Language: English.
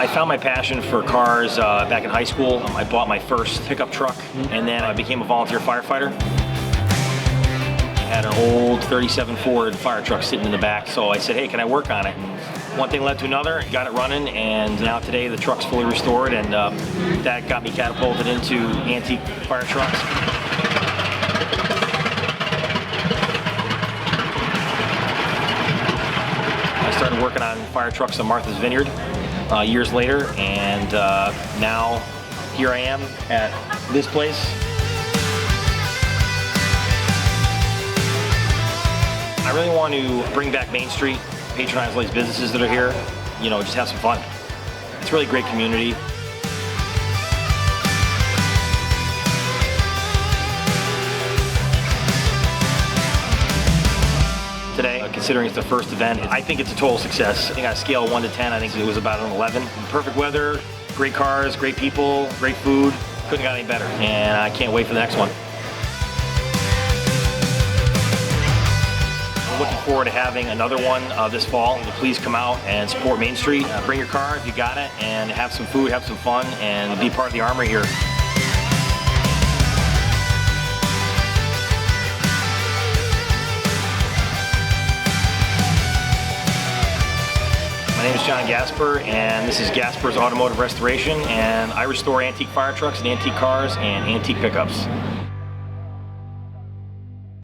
I found my passion for cars back in high school. I bought my first pickup truck, and then I became a volunteer firefighter. I had an old 37 Ford fire truck sitting in the back, so I said, hey, can I work on it? One thing led to another, got it running, and now today the truck's fully restored, and that got me catapulted into antique fire trucks. I started working on fire trucks on Martha's Vineyard years later, and now here I am at this place. I really want to bring back Main Street, patronize all these businesses that are here, you know, just have some fun. It's a really great community. Today, considering it's the first event, I think it's a total success. I think on a scale of 1 to 10, I think it was about an 11. Perfect weather, great cars, great people, great food. Couldn't got any better, and I can't wait for the next one. I'm looking forward to having another one this fall. Please come out and support Main Street. Bring your car if you got it, and have some food, have some fun, and be part of the armory here. My name is John Gasper, and this is Gasper's Automotive Restoration, and I restore antique fire trucks and antique cars and antique pickups.